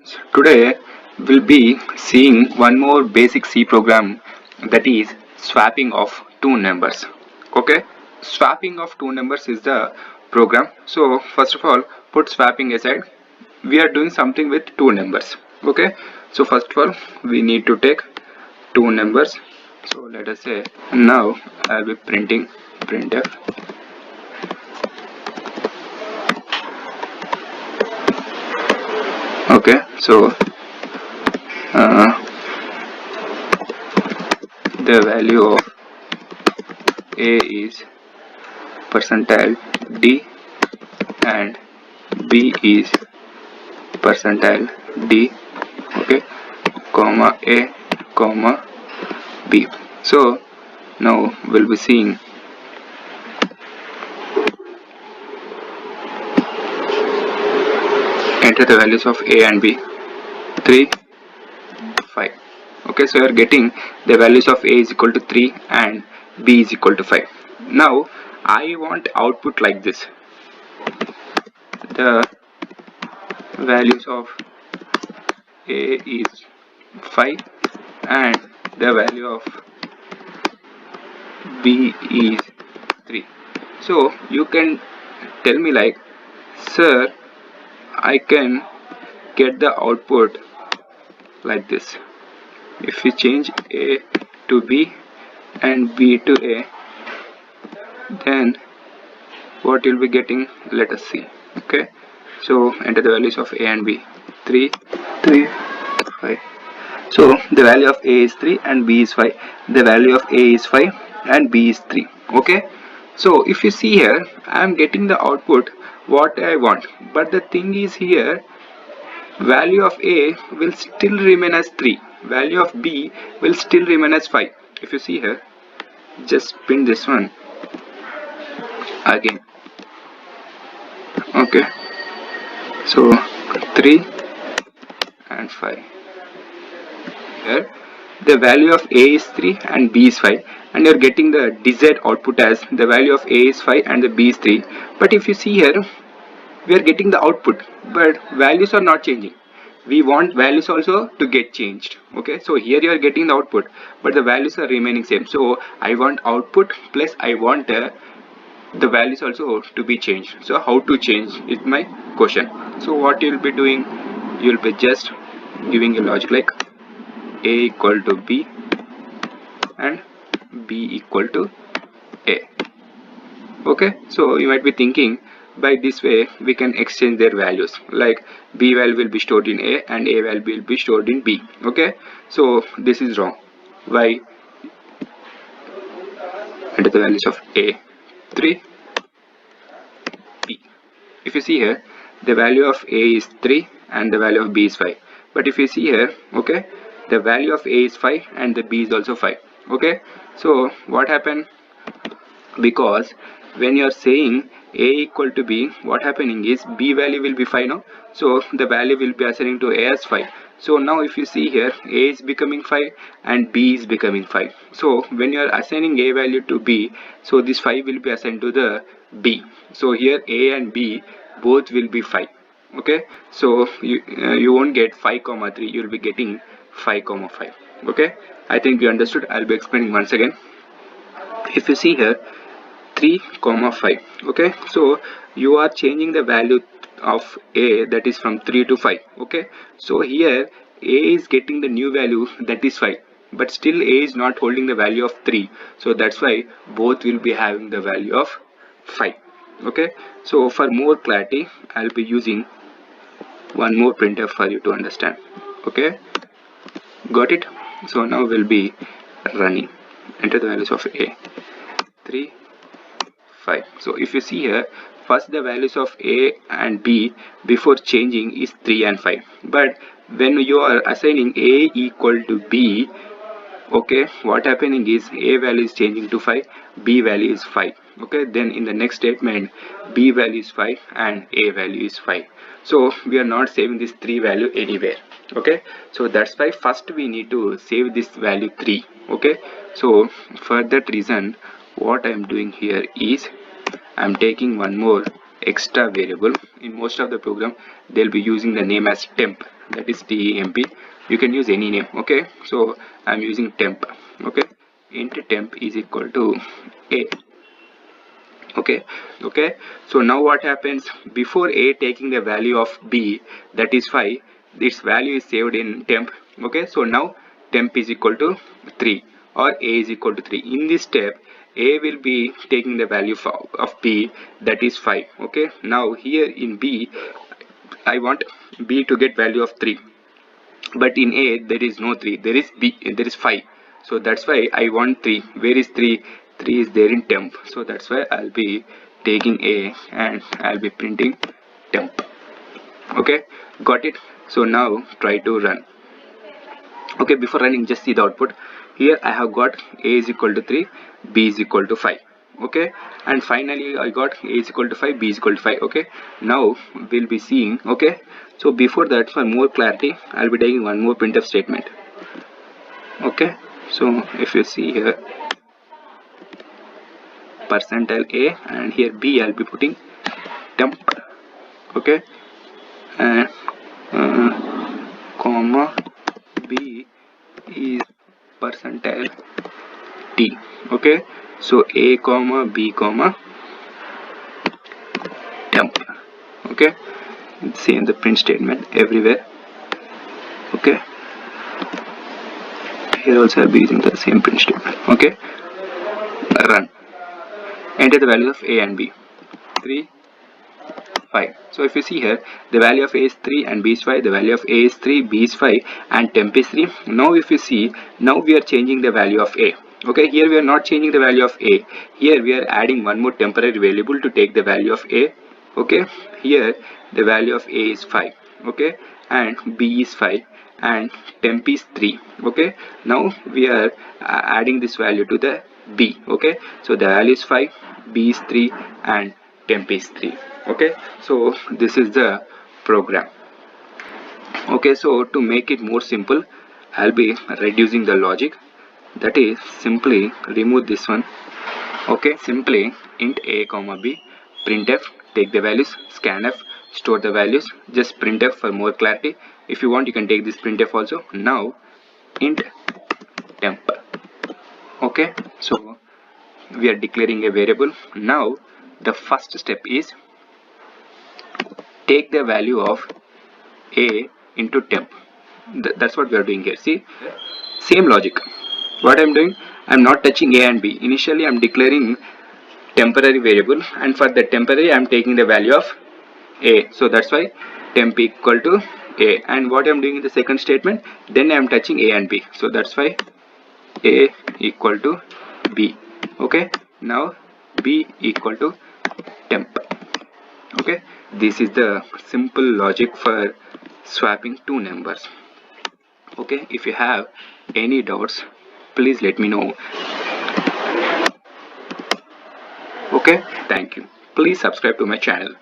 Today we'll be seeing one more basic C program, that is swapping of two numbers. Okay, swapping of two numbers is the program. So first of all, put swapping aside. We are doing something with two numbers. Okay, so first of all we need to take two numbers. So let us say now I'll be printing printf. Okay, so uh, the value of a is percentile d and b is percentile d. Okay, comma a comma b. So now we'll be seeing enter the values of a and b. 3, 5. Okay, so you are getting the values of a is equal to 3 and b is equal to 5. Now I want output like this. The values of a is 5 and the value of b is 3. So you can tell me like, sir, I can get the output like this. If we change a to b and b to a, then what you'll be getting, let us see. Okay, so enter the values of a and b. 3, 3, 5. So the value of a is 3 and b is 5. The value of a is 5 and b is 3. Okay, so if you see here, I am getting the output what I want, but the thing is here, value of a will still remain as 3, value of b will still remain as 5. If you see here, just print this one again. Okay, so 3 and 5. Here the value of a is 3 and b is 5, and you're getting the desired output as the value of a is 5 and the b is 3. But if you see here, we are getting the output, but values are not changing. We want values also to get changed. Okay, so here you are getting the output, but the values are remaining same. So I want output plus I want the values also to be changed. So how to change is my question. So what you'll be doing, you'll be just giving a logic like a equal to b and b equal to a. Okay, so you might be thinking, by this way we can exchange their values, like b value will be stored in a and a value will be stored in b. Okay, so this is wrong. Why? Enter the values of a 3, b. If you see here, the value of a is 3 and the value of b is 5. But if you see here, okay, the value of a is 5 and the b is also 5. Okay, so what happened? Because when you are saying a equal to b, what happening is b value will be 5 now, so the value will be assigning to a as 5. So now if you see here, a is becoming 5 and b is becoming 5. So when you are assigning a value to b, so this 5 will be assigned to the b. So here a and b both will be 5. Okay, so you won't get 5 comma 3, you will be getting 5 comma 5. Okay, I think you understood. I'll be explaining once again. If you see here, 3 comma 5. Okay, so you are changing the value of a, that is from 3 to 5. Okay, so here a is getting the new value, that is 5, but still a is not holding the value of 3, so that's why both will be having the value of 5. Okay, so for more clarity I'll be using one more printf for you to understand. Okay, got it? So now we'll be running. Enter the values of a 3, 5. So if you see here, first the values of a and b before changing is 3 and 5, but when you are assigning a equal to b, okay, what happening is a value is changing to 5, b value is 5. Okay, then in the next statement b value is 5 and a value is 5. So we are not saving this 3 value anywhere. Okay, so that's why first we need to save this value 3. Okay, so for that reason what I am doing here is I am taking one more extra variable. In most of the program they'll be using the name as temp. that is temp. You can use any name. Okay, so I'm using temp. Okay, int temp is equal to a. Okay, so now what happens, before a taking the value of b, that is 5, its value is saved in temp. Okay, so now temp is equal to 3 or a is equal to 3. In this step, a will be taking the value of b, that is 5. Okay, now here in b I want b to get value of 3, but in a there is no 3, there is 5. So that's why I want 3. Where is 3? 3 is there in temp, so that's why I'll be taking a and I'll be printing temp. Okay, got it. So now try to run. Okay, before running, just see the output. Here I have got a is equal to 3, b is equal to 5. Okay, and finally I got a is equal to 5, b is equal to 5. Okay, now we'll be seeing. Okay, so before that, for more clarity, I'll be taking one more printf statement. Okay, so if you see here, percentile a, and here b I'll be putting temp. Okay, and comma b is percentile t. Okay, so a comma b comma temp. Okay, same the print statement everywhere. Okay, here also I'll be using the same print statement. Okay, run. Enter the values of a and b. 3, 5. So if you see here, the value of a is 3 and b is 5. The value of a is 3, b is 5, and temp is 3. Now if you see, now we are changing the value of a. Okay, here we are not changing the value of a. Here we are adding one more temporary variable to take the value of a. Okay, here the value of a is 5. Okay, and b is 5 and temp is 3. Okay, now we are adding this value to the b. Okay, so the value is 5, b is 3, and temp is 3. Okay, so this is the program. Okay, so to make it more simple, I'll be reducing the logic. That is, simply remove this one. Okay, simply int a comma b, printf, take the values, scanf, store the values, just printf for more clarity. If you want, you can take this printf also. Now int temp. Okay, so we are declaring a variable. Now the first step is take the value of a into temp. That's what we are doing here. See, same logic. What I'm doing, I'm not touching a and b. Initially I'm declaring temporary variable, and for the temporary I'm taking the value of a, so that's why temp equal to a. And what I'm doing in the second statement, then I'm touching a and b, so that's why a equal to b. Okay, now b equal to temp. Okay, this is the simple logic for swapping two numbers. Okay, if you have any doubts, please let me know. Okay, thank you. Please subscribe to my channel.